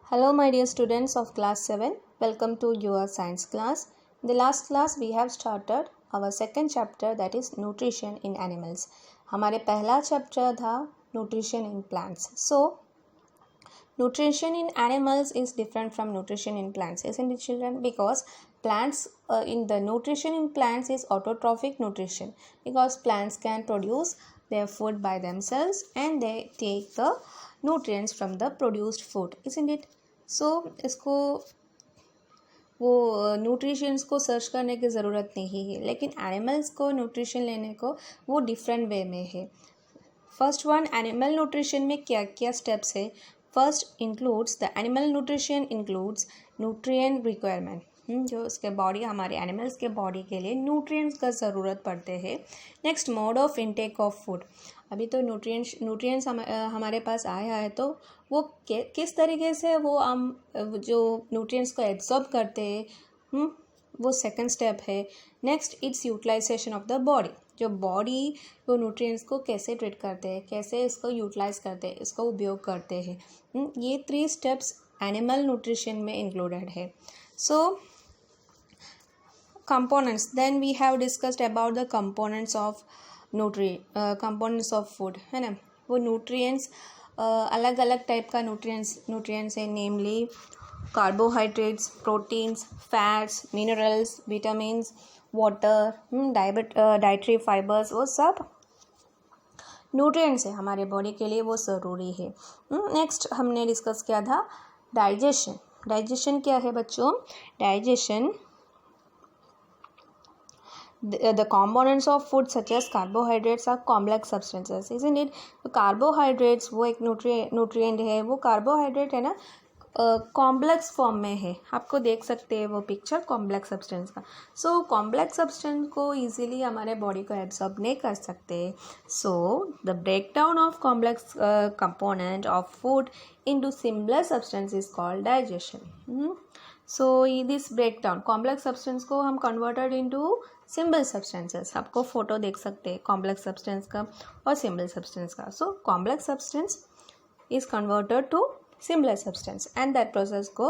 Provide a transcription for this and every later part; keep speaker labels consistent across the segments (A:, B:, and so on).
A: Hello my dear students of class 7, welcome to your science class. In the last class we have started our second chapter, that is nutrition in animals. हमारे पहला chapter था nutrition in plants. So nutrition in animals is different from nutrition in plants, isn't it children? Because plants in the nutrition in plants is autotrophic nutrition, because plants can produce their food by themselves and they take the nutrients from the produced food, isn't it? So इसको वो nutritions को search करने की ज़रूरत नहीं है, लेकिन animals को न्यूट्रिशन लेने को वो डिफरेंट वे में है. फर्स्ट वन, एनिमल न्यूट्रिशन में क्या क्या स्टेप्स है. First includes the animal nutrition includes nutrient requirement, जो उसके बॉडी, हमारे एनिमल्स के बॉडी के लिए न्यूट्रिएंट्स का ज़रूरत पड़ते हैं. Next, mode of intake of food. अभी तो न्यूट्रिएंट्स हमारे पास आया है, तो वो किस तरीके से वो हम जो न्यूट्रिएंट्स को एब्जॉर्ब करते हैं, वो सेकंड स्टेप है. Next, its utilization of the body. जो बॉडी वो न्यूट्रिएंट्स को कैसे ट्रीट करते हैं, कैसे इसको यूटिलाइज करते हैं, इसको उपयोग करते हैं, ये 3 स्टेप्स एनिमल न्यूट्रिशन में इंक्लूडेड है. सो components, then we have discussed about the components of components of food, है ना. वो nutrients अलग अलग टाइप का nutrients है, namely carbohydrates, proteins, fats, minerals, vitamins, water, dietary fibres, वो सब न्यूट्रिएंट्स है हमारे बॉडी के लिए, वो ज़रूरी है. नेक्स्ट हमने डिस्कस किया था डाइजेशन. डाइजेशन क्या है बच्चों? Digestion, the components of food such as carbohydrates are complex substances, isn't it? तो carbohydrates वो एक nutrient है, वो carbohydrate है ना, कॉम्प्लेक्स फॉर्म में है. आपको देख सकते हैं वो पिक्चर कॉम्प्लेक्स सब्सटेंस का. सो कॉम्प्लेक्स सब्सटेंस को इजीली हमारे बॉडी को एब्जॉर्ब नहीं कर सकते. So the breakdown of complex component of food into simpler substance is called digestion. So this breakdown complex substance को हम कन्वर्टेड इनटू सिंपल सब्सटेंसेस. आपको फोटो देख सकते हैं कॉम्प्लेक्स सब्सटेंस का और सिंपल सब्सटेंस का. So complex substance is converted to simpler substance and that process को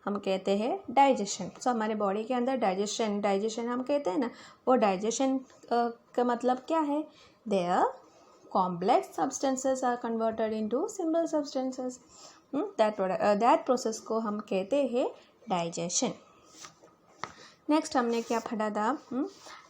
A: हम कहते हैं डाइजेशन. सो हमारे बॉडी के अंदर डाइजेशन हम कहते हैं ना, वो डाइजेशन का मतलब क्या है? There complex substances are converted into simple substances. That process को हम कहते हैं डाइजेशन. नेक्स्ट हमने क्या पढ़ा था?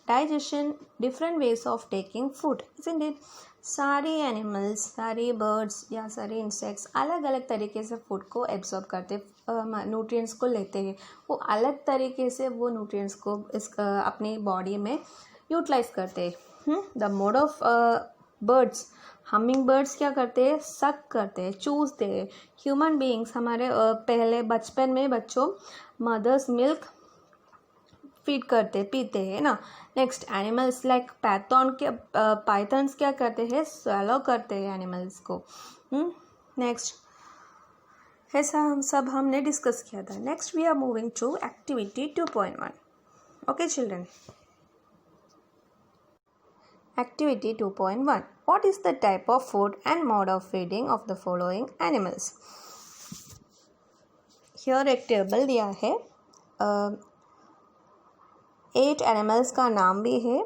A: Digestion, different ways of taking food, isn't it? सारे एनिमल्स, सारे बर्ड्स या सारे इंसेक्ट्स अलग अलग तरीके से फूड को एब्जॉर्ब करते, न्यूट्रिएंट्स को लेते हैं. वो अलग तरीके से वो न्यूट्रिएंट्स को अपनी बॉडी में यूटिलाइज करते हैं. The mode of birds, humming birds क्या करते हैं? सक करते हैं, चूसते हैं. ह्यूमन बीइंग्स, हमारे पहले बचपन में बच्चों मदर्स मिल्क फीड करते, पीते हैं ना. नेक्स्ट, एनिमल्स लाइक पाइथन्स क्या करते हैं? स्वैलो करते हैं एनिमल्स को. नेक्स्ट, ऐसा हम सब हमने डिस्कस किया था. Next we are moving to activity 2.1. Okay children, activity 2.1. What is the type of food and mode of feeding of the following animals? Here एक टेबल दिया है, 8 एनिमल्स का नाम भी है.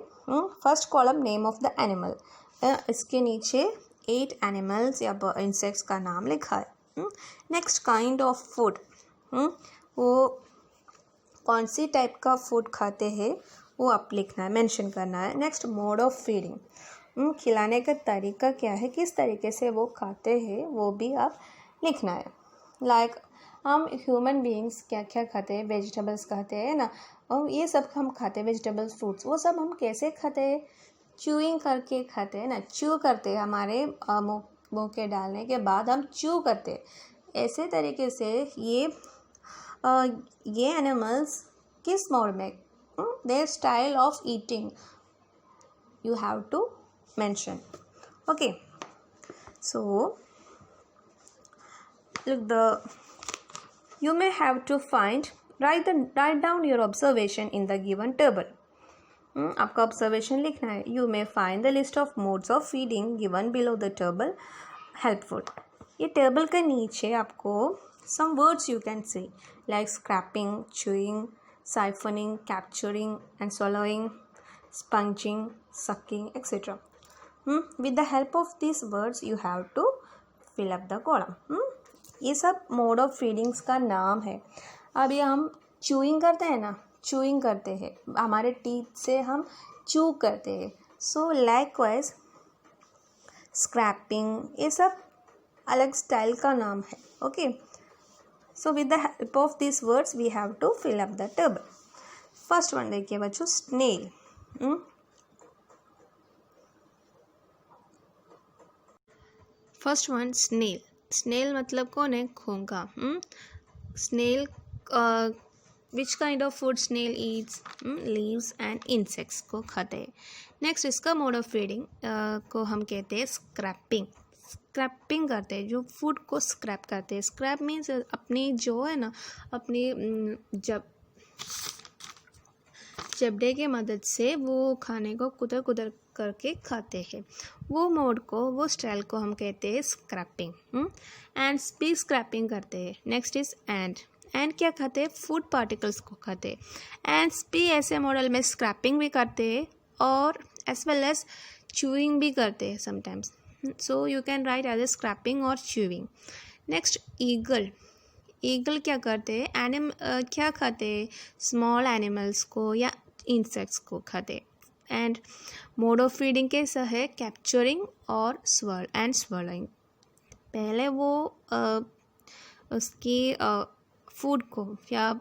A: First column name of the animal, इसके नीचे 8 animals या इंसेक्ट्स का नाम लिखा है. नेक्स्ट, काइंड ऑफ फूड, वो कौन सी टाइप का फूड खाते हैं वो आप लिखना है, मेंशन करना है. नेक्स्ट, मोड ऑफ फीडिंग, खिलाने का तरीका क्या है, किस तरीके से वो खाते हैं वो भी आप लिखना है. लाइक हम ह्यूमन बीइंग्स क्या क्या खाते हैं? वेजिटेबल्स खाते हैं ना, और ये सब हम खाते हैं, वेजिटेबल्स, फ्रूट्स, वो सब हम कैसे खाते हैं? च्यूइंग करके खाते हैं ना, च्यू करते हैं. हमारे मुँह के डालने के बाद हम च्यू करते हैं. ऐसे तरीके से ये एनिमल्स किस मोड में, their style of eating you have to mention. Okay, so look, you may have to write down your observation in the given table. आपका observation लिखना है. You may find the list of modes of feeding given below the table helpful. ये table के नीचे आपको Some words you can say like scraping, chewing, siphoning, capturing and swallowing, sponging, sucking, etc. With the help of these words you have to fill up the column. ये सब mode of feedings का नाम है. अभी हम chewing करते हैं ना, च्यूइंग करते हैं, हमारे टीथ से हम च्यू करते हैं. सो लाइकवाइज स्क्रैपिंग, ये सब अलग स्टाइल का नाम है. Okay, so with the help of this words we have to fill up the table. First one देखिए बच्चों, snail. First one snail. Snail मतलब कौन है? घोंघा. Snail, which kind of food snail eats? Leaves and insects को खाते हैं. Next इसका मोड ऑफ फीडिंग को हम कहते हैं स्क्रैपिंग. स्क्रैपिंग करते हैं, जो फूड को स्क्रैप करते हैं. स्क्रैप मीन्स अपनी जो है ना, अपनी जबड़े के मदद से वो खाने को कुतर कुतर करके खाते हैं. वो मोड को, वो स्टाइल को हम कहते हैं स्क्रैपिंग. एंड भी स्क्रैपिंग करते हैं. Next is and. एंड क्या खाते हैं? फूड पार्टिकल्स को खाते हैं. एंड्स भी ऐसे मॉडल में स्क्रैपिंग भी करते हैं और एज वेल एज च्यूइंग भी करते हैं sometimes. So you can write as a scraping और च्यूइंग. Next eagle. ईगल क्या करते हैं? क्या खाते हैं? स्मॉल एनिमल्स को या इंसेक्ट्स को खाते. एंड मोड ऑफ फीडिंग कैसा है? कैप्चरिंग और स्वॉलोइंग. पहले वो उसकी फूड को या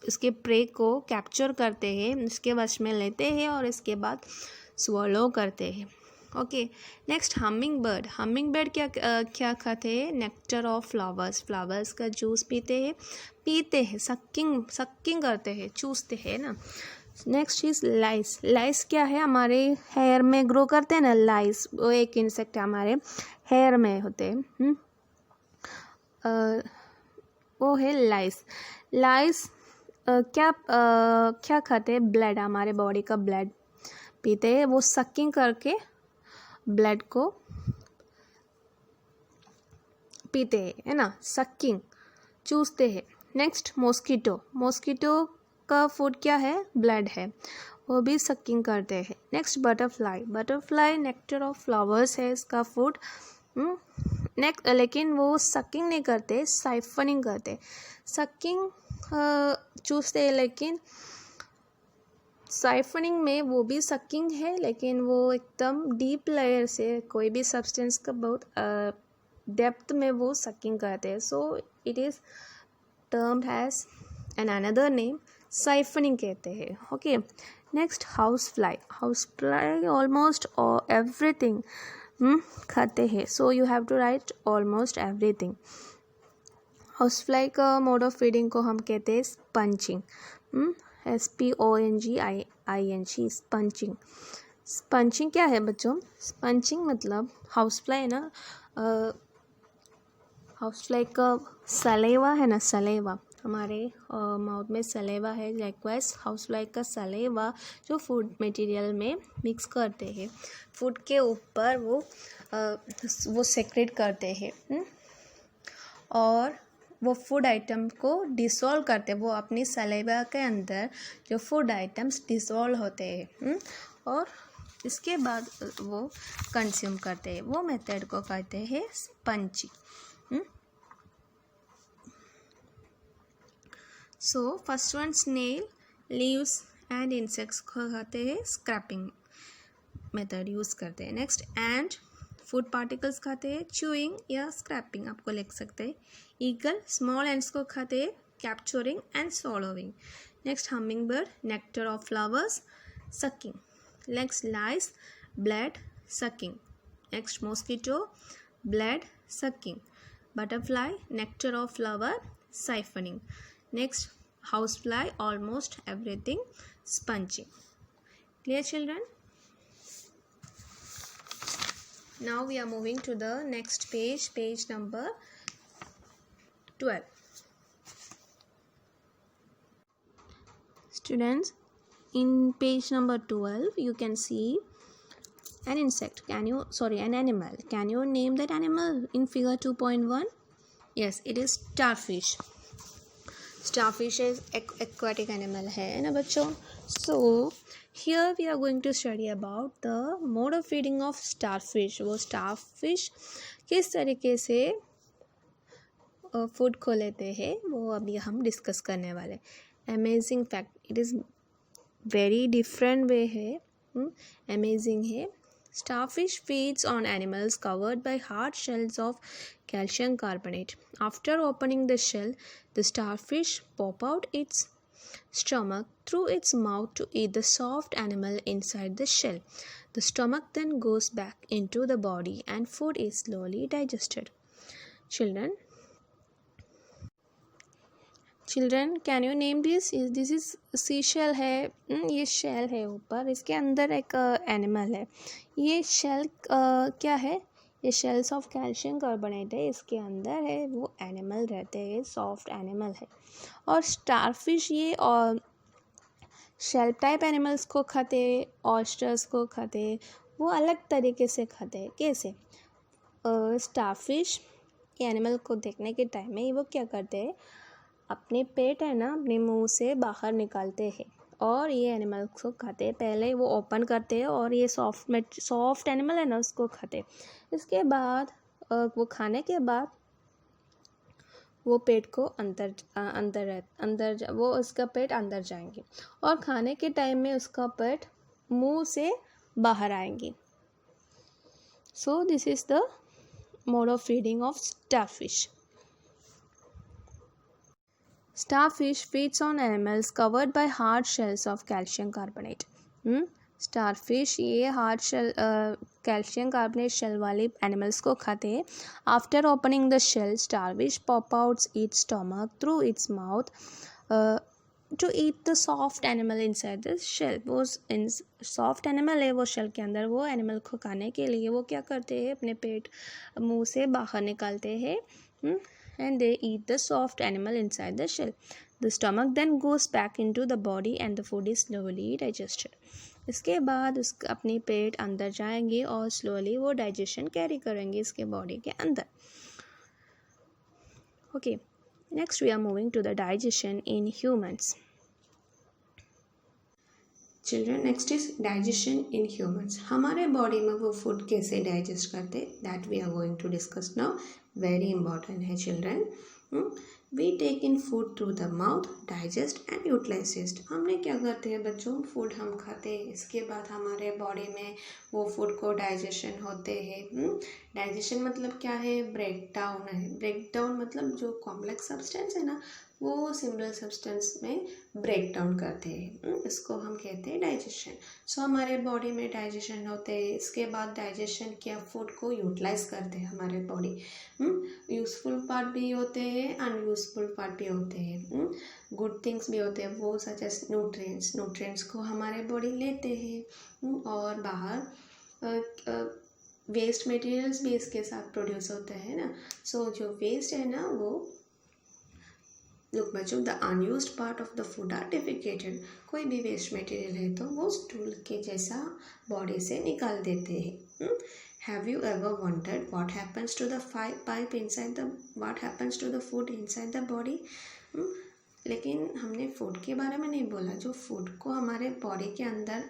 A: उसके प्रे को कैप्चर करते हैं, उसके वश में लेते हैं और इसके बाद स्वॉलो करते हैं. ओके, नेक्स्ट हमिंग बर्ड. हमिंग बर्ड क्या खाते हैं? Nectar of flowers. फ्लावर्स का जूस पीते हैं, सक्किंग करते हैं, चूसते हैं ना. नेक्स्ट इज लाइस. लाइस क्या है? हमारे हेयर में ग्रो करते हैं ना लाइस, वो एक इंसेक्ट हमारे हेयर में होते हैं. वो है लाइस. लाइस क्या खाते हैं? ब्लड, हमारे बॉडी का ब्लड पीते हैं. वो सक्किंग करके ब्लड को पीते हैं, है ना, सक्किंग, चूसते हैं. Next mosquito. मॉस्किटो का फूड क्या है? ब्लड है, वो भी सक्किंग करते हैं. Next butterfly. Butterfly nectar of flowers है इसका फूड. नेक्स्ट लेकिन वो सक्किंग नहीं करते, साइफनिंग करते. सक्किंग चूसते हैं, लेकिन साइफनिंग में वो भी सक्किंग है, लेकिन वो एकदम डीप लेयर से कोई भी सब्सटेंस का बहुत डेप्थ में वो सक्किंग करते हैं. So it is termed as an another name, siphoning कहते हैं. Okay, next house fly. House fly almost everything खाते हैं. So you have to write almost everything. House fly का मोड ऑफ फीडिंग को हम कहते हैं स्पंचिंग. SPONGING, स्पंचिंग. स्पंचिंग क्या है बच्चों? स्पंचिंग मतलब हाउस फ्लाई ना, हाउस फ्लाई का सलेवा है ना, सलेवा, हमारे माउथ में सलेवा है. लाइकवाइज हाउस फ्लाई का सलेवा जो फूड मटेरियल में मिक्स करते हैं, फूड के ऊपर वो सेक्रेट करते हैं और वो फूड आइटम को डिसॉल्व करते हैं. वो अपनी सलेवा के अंदर जो फूड आइटम्स डिसॉल्व होते हैं और इसके बाद वो कंज्यूम करते हैं. वो मेथड को कहते हैं sponging. So first one snail, leaves and insects को खाते हैं, स्क्रैपिंग मेथड यूज़ करते हैं. नेक्स्ट एंड फूड पार्टिकल्स खाते हैं, च्यूइंग या स्क्रैपिंग आपको लिख सकते हैं. ईगल स्मॉल एंड्स को खाते हैं, कैप्चरिंग एंड swallowing. नेक्स्ट हमिंग बर्ड nectar of flowers, sucking. Next lice blood, sucking. Next mosquito blood, sucking. Butterfly nectar of flower, siphoning. Next housefly almost everything, sponging. Clear children? Now we are moving to the next page, page number 12. Students, in page number 12 you can see an insect. An animal. Can you name that animal in figure 2.1? Yes, it is starfish. Starfish is aquatic animal है ना बच्चों. So here we are going to study about the mode of feeding of starfish. वो starfish किस तरीके से food को लेते हैं वो अभी हम डिस्कस करने वाले. Amazing fact, it is very different way है. अमेजिंग है. Starfish feeds on animals covered by hard shells of calcium carbonate. After opening the shell, the starfish pop out its stomach through its mouth to eat the soft animal inside the shell. The stomach then goes back into the body and food is slowly digested. Children can you name this. This is seashell है. ये shell है ऊपर, इसके अंदर एक animal है. ये shell क्या है? ये शेल्स ऑफ कैल्शियम कार्बोनेट है, इसके अंदर है. वो एनिमल रहते हैं, सॉफ्ट एनिमल है. और स्टारफिश ये शेल टाइप एनिमल्स को खाते, ऑयस्टर्स को खाते. वो अलग तरीके से खाते हैं. कैसे? स्टारफिश ये एनिमल को देखने के टाइम में वो क्या करते हैं, अपने पेट है ना अपने मुंह से बाहर निकालते हैं और ये एनिमल को खाते हैं. पहले वो ओपन करते हैं और ये सॉफ्ट एनिमल है ना उसको खाते. इसके बाद वो खाने के बाद वो पेट को अंदर वो उसका पेट अंदर जाएंगे और खाने के टाइम में उसका पेट मुंह से बाहर आएंगी. So this is the mode of feeding of starfish. Starfish feeds on animals covered by hard shells of calcium carbonate. Starfish ये hard shell calcium carbonate shell वाले animals को खाते हैं. After opening the shell, starfish pop out its stomach through its mouth to eat the soft animal inside the shell. वो soft animal है वो shell के अंदर. वो animal को खाने के लिए वो क्या करते हैं, अपने पेट मुंह से बाहर निकालते हैं. And they eat the soft animal inside the shell. The stomach then goes back into the body and the food is slowly digested. इसके बाद अपने पेट अंदर जाएंगे और slowly वो digestion कैरी करेंगे इसके बॉडी के अंदर. Okay, next we are moving to the digestion in humans. Children, next is digestion in humans. हमारे बॉडी में वो फूड कैसे डाइजेस्ट करते, that we are going to discuss now. Very important है children. We take in food through the mouth, digest and utilise. हमने क्या करते हैं बच्चों, फूड हम खाते हैं, इसके बाद हमारे बॉडी में वो फूड को डाइजेशन होते हैं. डाइजेशन मतलब क्या है, ब्रेक डाउन है. ब्रेक डाउन मतलब जो कॉम्प्लेक्स सब्सटेंस है ना वो सिंपल सब्सटेंस में ब्रेक डाउन करते हैं. इसको हम कहते हैं डाइजेशन. सो हमारे बॉडी में डाइजेशन होते हैं. इसके बाद डाइजेशन किया फूड को यूटिलाइज करते हैं हमारे बॉडी. यूज़फुल पार्ट भी होते हैं, अनयूज़फुल पार्ट भी होते हैं. गुड थिंग्स भी होते हैं वो सच एज न्यूट्रिएंट्स को हमारे बॉडी लेते हैं. और बाहर वेस्ट मटेरियल्स भी इसके साथ प्रोड्यूस होते हैं ना. सो जो वेस्ट है ना वो लुक बच्चों, the unused part of the food are defecated. कोई भी वेस्ट मटेरियल है तो वो स्टूल के जैसा बॉडी से निकाल देते हैं. Have you ever wondered what happens to the pipe inside the what happens to the food inside the body. लेकिन हमने फूड के बारे में नहीं बोला. जो फूड को हमारे बॉडी के अंदर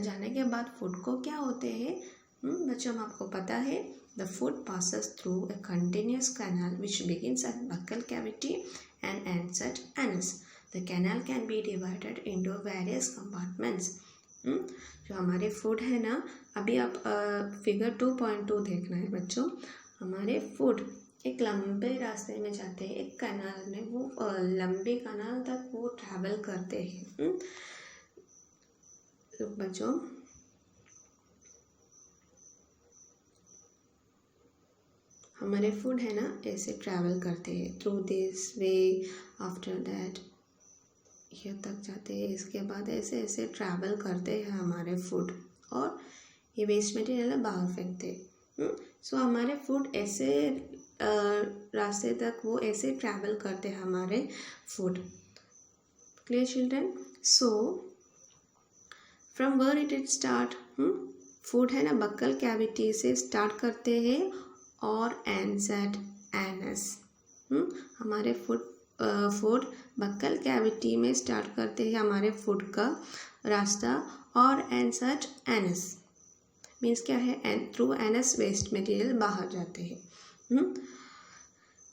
A: जाने के बाद फूड को क्या होते हैं बच्चों, आपको पता है. The food passes through a continuous canal which begins at buccal cavity and ends at anus. The canal can be divided into various compartments. जो हमारे फूड है ना, अभी आप फिगर 2.2 देखना है बच्चों. हमारे फूड एक लंबे रास्ते में जाते हैं, एक कैनाल में. वो लंबे कैनाल तक वो ट्रैवल करते हैं. बच्चों हमारे फूड है ना ऐसे ट्रैवल करते हैं through this way. After that ये तक जाते हैं. इसके बाद ऐसे ऐसे ट्रैवल करते हैं हमारे फूड और ये वेस्ट मटेरियल बाहर फेंकते हैं. सो हमारे फूड ऐसे रास्ते तक वो ऐसे ट्रैवल करते हैं हमारे food. Clear children. So from where it start. Food है ना बक्कल कैविटी से स्टार्ट करते हैं और एंड्स एट एनस. हमारे फूड बक्कल कैविटी में स्टार्ट करते हैं हमारे फूड का रास्ता और एनसट एनस मीन्स क्या है, and through anus waste material बाहर जाते हैं।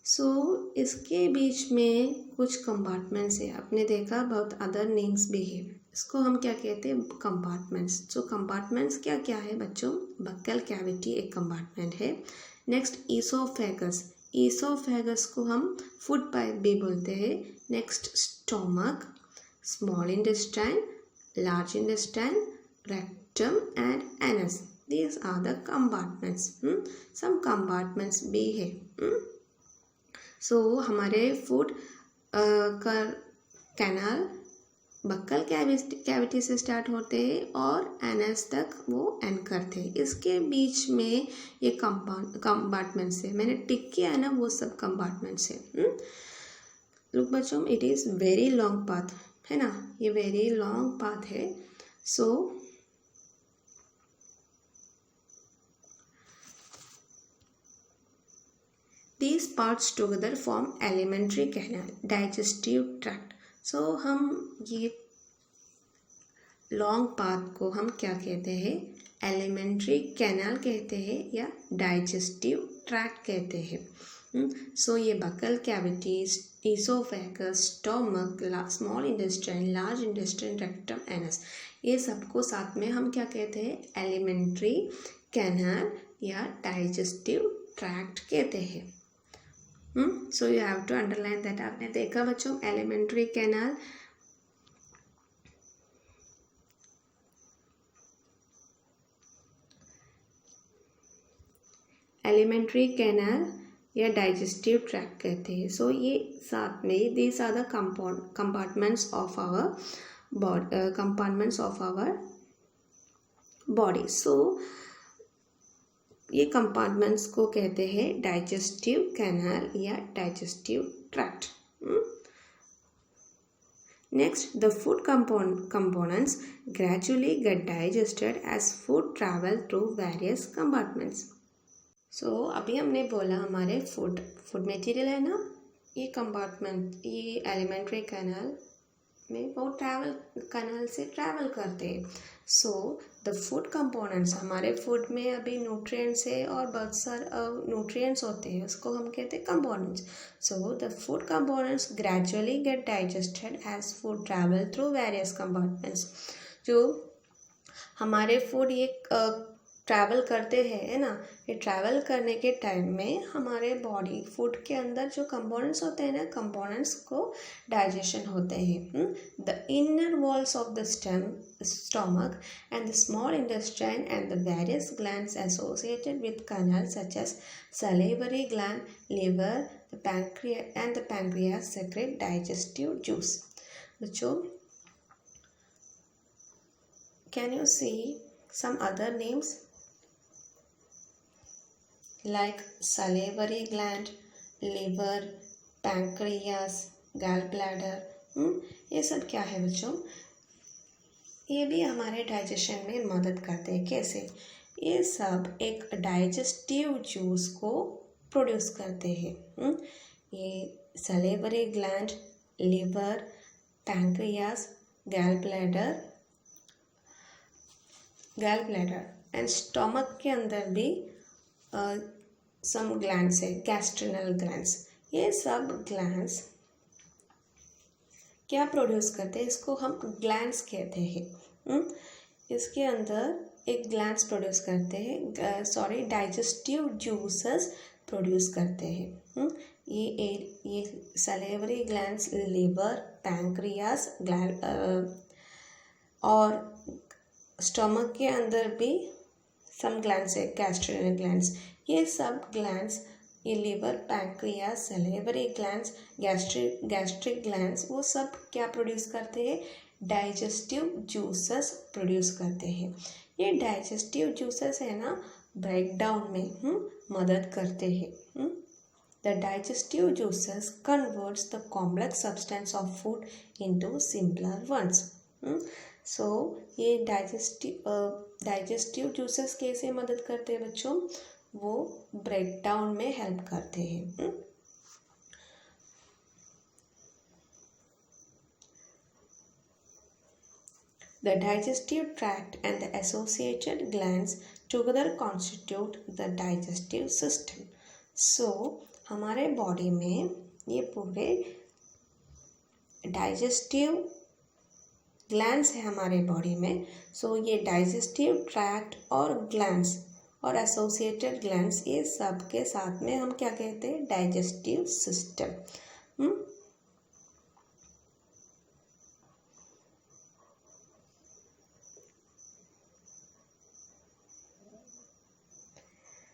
A: सो इसके बीच में कुछ कंपार्टमेंट्स है, आपने देखा बहुत अदर नेम्स भी है, इसको हम क्या कहते हैं, कंपार्टमेंट्स। सो कंपार्टमेंट्स क्या क्या है बच्चों, बक्कल कैविटी एक कंपार्टमेंट है। नेक्स्ट ईसोफेगस, ईसोफेगस को हम फूड पाइप भी बोलते हैं। Next stomach, small intestine, large intestine, rectum and anus, these are the compartments। some compartments भी है। सो हमारे फूड का कैनाल बक्कल कैविटी से स्टार्ट होते हैं और एनएस तक वो एंड करते हैं। इसके बीच में ये कंपार्टमेंट्स है, मैंने टिक किया है ना, वो सब कंपार्टमेंट्स है। लुक बच्चों, it is very long path है ना, ये वेरी लॉन्ग पाथ है। सो these parts together form alimentary canal, digestive tract। so हम ये लॉन्ग पाथ को हम क्या कहते हैं, एलिमेंट्री कैनाल कहते हैं या डाइजेस्टिव ट्रैक्ट कहते हैं। सो ये buccal cavities, oesophagus, stomach, small intestine, large intestine, rectum, anus, ये सबको साथ में हम क्या कहते हैं, एलिमेंट्री कैनाल या डाइजेस्टिव ट्रैक्ट कहते हैं। So you have to underline that. आपने देखा बच्चों एलिमेंट्री कैनाल, एलिमेंट्री कैनाल या डाइजेस्टिव ट्रैक्ट कहते हैं। सो ये साथ में these are the compartments of our body. So ये कंपार्टमेंट्स को कहते हैं डाइजेस्टिव कैनाल या digestive tract. Next, the food components gradually get digested as food travel through various compartments। सो अभी हमने बोला हमारे फूड मटेरियल है ना, ये कंपार्टमेंट, ये एलिमेंट्री कैनाल में वो कैनाल से ट्रैवल करते हैं। सो द फूड कंपोनेंट्स, हमारे फूड में अभी न्यूट्रिएंट्स है और बहुत सारे न्यूट्रिएंट्स होते हैं, उसको हम कहते हैं components. So the food components gradually get digested as food travel through various compartments. जो हमारे फूड ये ट्रैवल करते हैं है ना, ये ट्रैवल करने के टाइम में हमारे बॉडी फूड के अंदर जो कंपोनेंट्स होते हैं ना, कंपोनेंट्स को डाइजेशन होते हैं। The inner walls of the stomach and the small intestine and the various glands associated with canal such as salivary gland, liver, the pancreas secrete digestive juice. बच्चों, can you see some other names like salivary gland, liver, pancreas, gallbladder। ये सब क्या है बच्चों, ये भी हमारे digestion में मदद करते हैं। कैसे? ये सब एक डाइजेस्टिव जूस को प्रोड्यूस करते हैं। ये salivary gland, liver, pancreas, gall bladder and stomach के अंदर भी सम ग्लैंड्स है, गैस्ट्रिनल ग्लैंड्स। ये सब ग्लैंड्स क्या प्रोड्यूस करते हैं, इसको हम ग्लैंड्स कहते हैं। इसके अंदर एक ग्लैंड्स प्रोड्यूस करते हैं, डाइजेस्टिव जूसेस प्रोड्यूस करते हैं। ये सलेवरी ग्लैंड्स, लिवर, पैंक्रियास, और स्टमक के अंदर भी सम ग्लैंड्स है, गैस्ट्रिनल ग्लैंड्स। ये सब ग्लैंड्स, ये liver, pancreas, salivary glands, gastric glands, वो सब क्या प्रोड्यूस करते हैं, डाइजेस्टिव जूसेस प्रोड्यूस करते हैं। ये डाइजेस्टिव जूसेस है ना, ब्रेक डाउन में मदद करते हैं। The digestive juices converts the complex substance of food into simpler ones. So ये डाइजेस्टिव जूसेस कैसे मदद करते हैं बच्चों, वो ब्रेक डाउन में हेल्प करते हैं। The digestive tract and the associated glands together constitute the digestive system. So हमारे बॉडी में ये पूरे डाइजेस्टिव ग्लैंड्स है हमारे बॉडी में. सो ये डाइजेस्टिव ट्रैक्ट और ग्लैंड्स और एसोसिएटेड ग्लैंड्स ये सब के साथ में हम क्या कहते हैं, डाइजेस्टिव सिस्टम.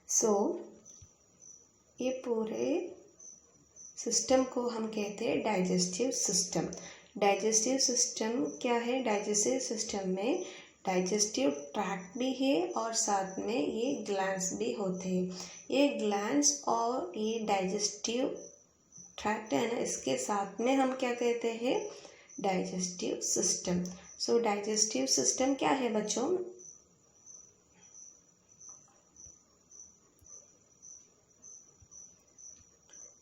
A: सो ये पूरे सिस्टम को हम कहते हैं डाइजेस्टिव सिस्टम. डाइजेस्टिव सिस्टम क्या है, डाइजेस्टिव सिस्टम में डाइजेस्टिव ट्रैक्ट भी है और साथ में ये ग्लैंड्स भी होते हैं. ये ग्लैंड्स और ये डाइजेस्टिव ट्रैक्ट है ना, इसके साथ में हम क्या कहते हैं, डाइजेस्टिव सिस्टम. सो डाइजेस्टिव सिस्टम क्या है बच्चों,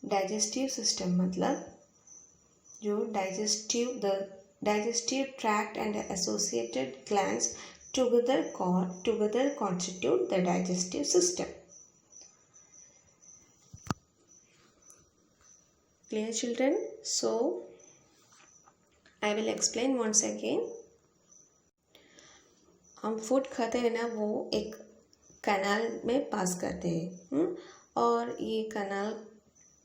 A: डाइजेस्टिव सिस्टम मतलब जो digestive tract and associated glands together constitute the digestive system. Clear children? So I will explain once again. हम फूड खाते हैं ना, वो एक कैनाल में पास करते हैं. और ये कैनाल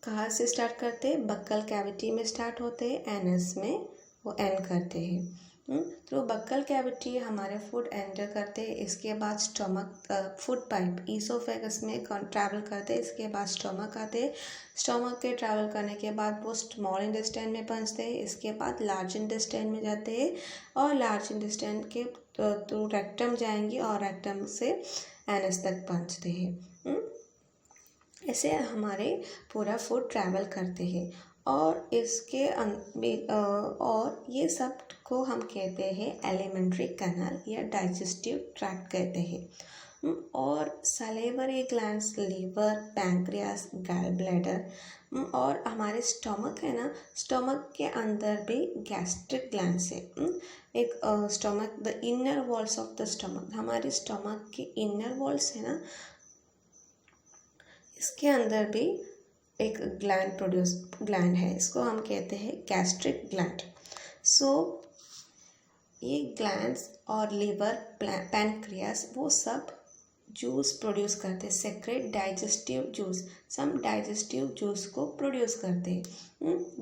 A: कहाँ से स्टार्ट करते हैं, बक्कल कैविटी में स्टार्ट होते हैं, एनस में वो एंड करते हैं. तो बक्कल कैविटी हमारे फूड एंटर करते हैं, इसके बाद स्टमक फूड पाइप ईसोफेगस में ट्रैवल करते हैं, इसके बाद स्टमक आते हैं, स्टमक के ट्रैवल करने के बाद वो स्मॉल इंटेस्टाइन में पहुंचते हैं, इसके बाद लार्ज इंटेस्टाइन में जाते हैं और लार्ज इंटेस्टाइन के थ्रू रेक्टम जाएंगे और रेक्टम से एनस तक पहुंचते हैं. ऐसे हमारे पूरा फूड ट्रैवल करते हैं और इसके और ये सब को हम कहते हैं एलिमेंट्री कैनाल या डाइजेस्टिव ट्रैक्ट कहते हैं. और salivary glands liver, pancreas, gall bladder और हमारे स्टमक है ना, स्टमक के अंदर भी गैस्ट्रिक ग्लैंड्स है. एक stomach the inner walls of the stomach, हमारे स्टमक के इनर वॉल्स है ना, इसके अंदर भी एक ग्लैंड है, इसको हम कहते हैं गैस्ट्रिक ग्लैंड. सो ये ग्लैंड्स और लीवर, पैनक्रियास वो सब जूस प्रोड्यूस करते हैं, सेक्रेट डाइजेस्टिव जूस, सम डाइजेस्टिव जूस को प्रोड्यूस करते हैं.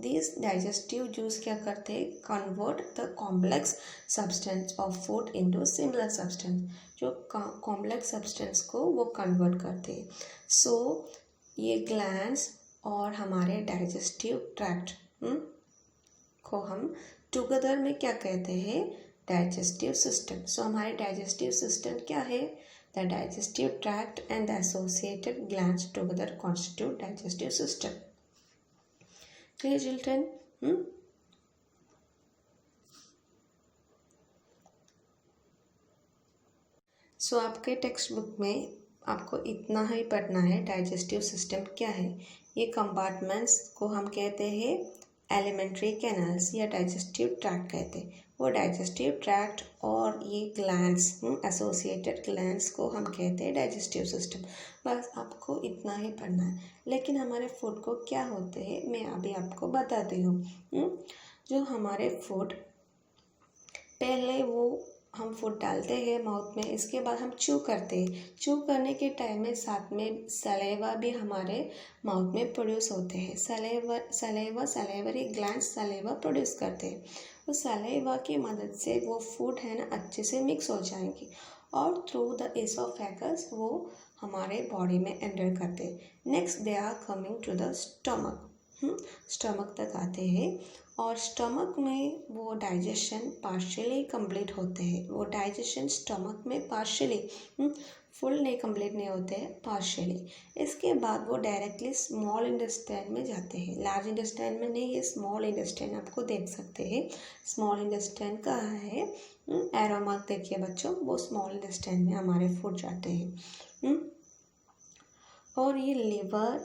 A: दिस डाइजेस्टिव जूस क्या करते हैं, convert the complex substance of food into similar substance, जो कॉम्प्लेक्स सब्सटेंस को वो कन्वर्ट करते हैं. सो ये ग्लैंड्स और हमारे डाइजेस्टिव ट्रैक्ट को हम टुगेदर में क्या कहते हैं, डाइजेस्टिव सिस्टम. सो हमारे डाइजेस्टिव सिस्टम क्या है, the digestive tract and the associated glands together constitute digestive system. Clear children? So आपके टेक्स्ट बुक में आपको इतना ही पढ़ना है, डाइजेस्टिव सिस्टम क्या है. ये कंपार्टमेंट्स को हम कहते हैं एलिमेंट्री कैनल्स या डाइजेस्टिव ट्रैक्ट कहते हैं. वो डाइजेस्टिव ट्रैक्ट और ये ग्लैंड्स, एसोसिएटेड ग्लैंड्स को हम कहते हैं डाइजेस्टिव सिस्टम. बस आपको इतना ही पढ़ना है. लेकिन हमारे फूड को क्या होते हैं मैं अभी आपको बताती हूँ. जो हमारे फूड पहले वो हम फूड डालते हैं माउथ में, इसके बाद हम च्यू करते हैं. च्यू करने के टाइम में साथ में सलेवा भी हमारे माउथ में प्रोड्यूस होते हैं. सलेवरी ग्लैंड्स सलेवा प्रोड्यूस करते हैं. उस सलेवा की मदद से वो फूड है ना अच्छे से मिक्स हो जाएंगे और थ्रू द एसोफेगस वो हमारे बॉडी में एंटर करते हैं. Next they are coming to the stomach. Stomach तक आते हैं और स्टमक में वो डाइजेशन पार्शियली कंप्लीट होते हैं. वो डाइजेशन स्टमक में पार्शियली, फुल नहीं कंप्लीट नहीं होते हैं, पार्शियली. इसके बाद वो डायरेक्टली स्मॉल इंटेस्टाइन में जाते हैं. लार्ज इंटेस्टाइन में नहीं, ये स्मॉल इंटेस्टाइन आपको देख सकते हैं. स्मॉल इंटेस्टाइन कहाँ है, एरो मार्क देखिए बच्चों, वो स्मॉल इंटेस्टाइन में हमारे फूड जाते हैं. और ये लिवर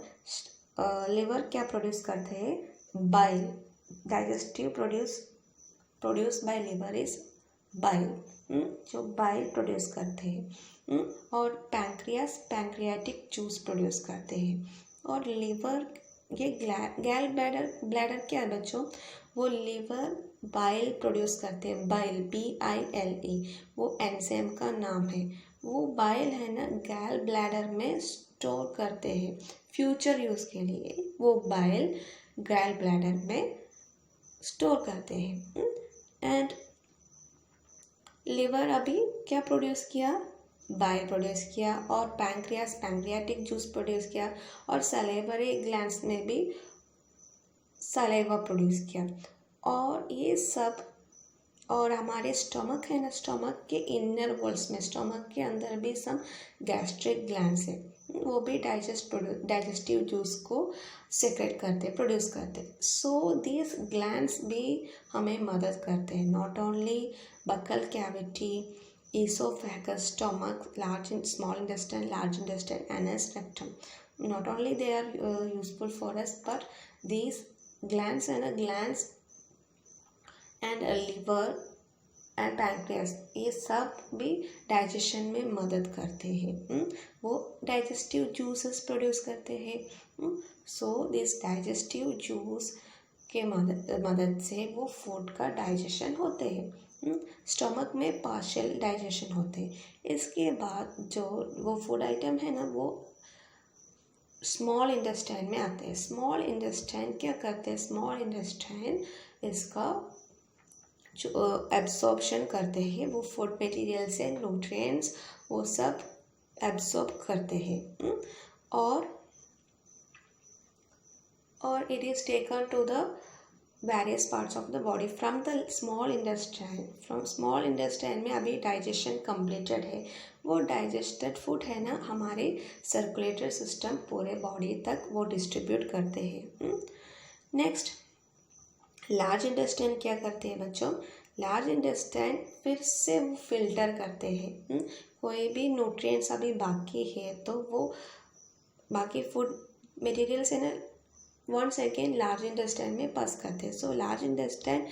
A: क्या प्रोड्यूस करते हैं, bile. Digestive produce by liver is bile, जो बाइल प्रोड्यूस करते हैं। और पैंक्रियास पैंक्रियाटिक जूस प्रोड्यूस करते हैं। और लीवर, ये गैल ब्लैडर क्या है बच्चों, वो लीवर बाइल प्रोड्यूस करते हैं। बाइल BILE वो एंजाइम का नाम है। वो बाइल है ना गैल ब्लैडर में स्टोर करते हैं फ्यूचर यूज़ के लिए। वो बाइल गैल ब्लैडर में स्टोर करते हैं। एंड लिवर अभी क्या प्रोड्यूस किया, बाइल प्रोड्यूस किया। और पैंक्रियास पैंक्रियाटिक जूस प्रोड्यूस किया। और सलेवरी ग्लैंड्स ने भी सलेवा प्रोड्यूस किया। और ये सब, और हमारे स्टमक है ना, स्टमक के इनर वॉल्स में, स्टमक के अंदर भी सम गैस्ट्रिक ग्लैंड्स है, वो भी डाइजेस्टिव जूस को सेक्रेट करते, प्रोड्यूस करते। सो दिस ग्लैंड्स भी हमें मदद करते हैं। Not only buccal cavity, esophagus, stomach, large and small intestine, large intestine, anus, rectum. Not only they are useful for us, but these glands and liver and pancreas, ये सब भी digestion में मदद करते हैं। वो डाइजेस्टिव जूसेस प्रोड्यूस करते हैं। सो दिस डाइजेस्टिव जूस के मदद से वो फूड का डाइजेशन होते हैं। स्टमक में पार्शियल डाइजेशन होते हैं। इसके बाद जो वो फूड आइटम है ना, वो स्मॉल इंटेस्टाइन में आते हैं। स्मॉल इंटेस्टाइन क्या करते हैं, स्मॉल इंटेस्टाइन इसका जो एब्सॉर्प्शन करते हैं, वो फूड मटेरियल से न्यूट्रिएंट्स वो सब एब्सॉर्ब करते हैं। और it is taken to the various parts of the body from the small intestine. From small intestine में अभी डाइजेशन कंप्लीटेड है। वो डाइजेस्टेड फूड है ना, हमारे सर्कुलेटरी सिस्टम पूरे बॉडी तक वो डिस्ट्रीब्यूट करते हैं। नेक्स्ट, लार्ज इंटेस्टाइन क्या करते हैं बच्चों, लार्ज इंटेस्टाइन फिर से वो फिल्टर करते हैं। कोई भी न्यूट्रिएंट्स अभी बाकी है तो वो बाकी फूड मटेरियल से ना वंस अगेन लार्ज इंटेस्टाइन में पास करते हैं। So large intestine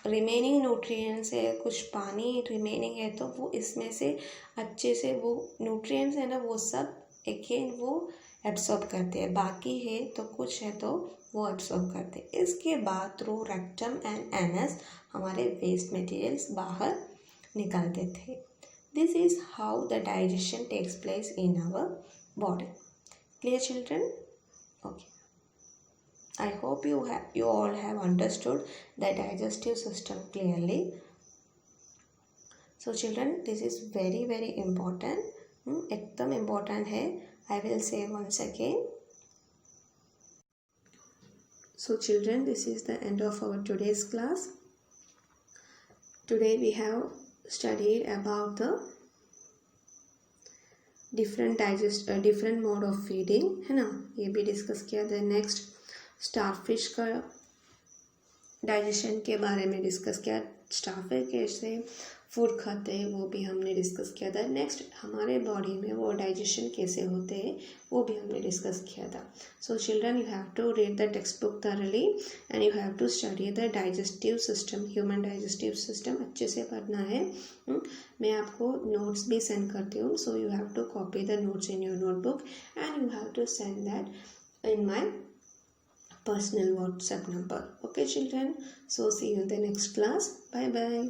A: remaining nutrients है, कुछ पानी रिमेनिंग है, तो वो इसमें से अच्छे से वो न्यूट्रिएंट्स है ना, वो सब अगेन वो एब्सॉर्ब करते हैं। बाकी है तो कुछ है तो वो एब्सॉर्ब करते हैं। इसके बाद थ्रू रेक्टम एंड एनस हमारे वेस्ट मटेरियल्स बाहर निकालते थे। This is how the digestion takes place in our body. Clear children? Okay, I hope you all have understood the digestive system clearly. So children, this is very very important. एकदम important है. I will say once again. So children, this is the end of our today's class. Today we have studied about the different mode of feeding, है ना, ये भी discuss किया। The next starfish का digestion के बारे में डिस्कस किया। स्टारफिश कैसे फूड खाते हैं वो भी हमने डिस्कस किया था। नेक्स्ट, हमारे बॉडी में वो डाइजेशन कैसे होते हैं वो भी हमने डिस्कस किया था। So children, you have to read the text book thoroughly and you have to study the digestive system, human digestive system अच्छे से पढ़ना है। मैं आपको नोट्स भी सेंड करती हूँ। So you have to copy the notes in your notebook and you have to send that in my personal WhatsApp number. Okay children, so see you in the next class. Bye bye.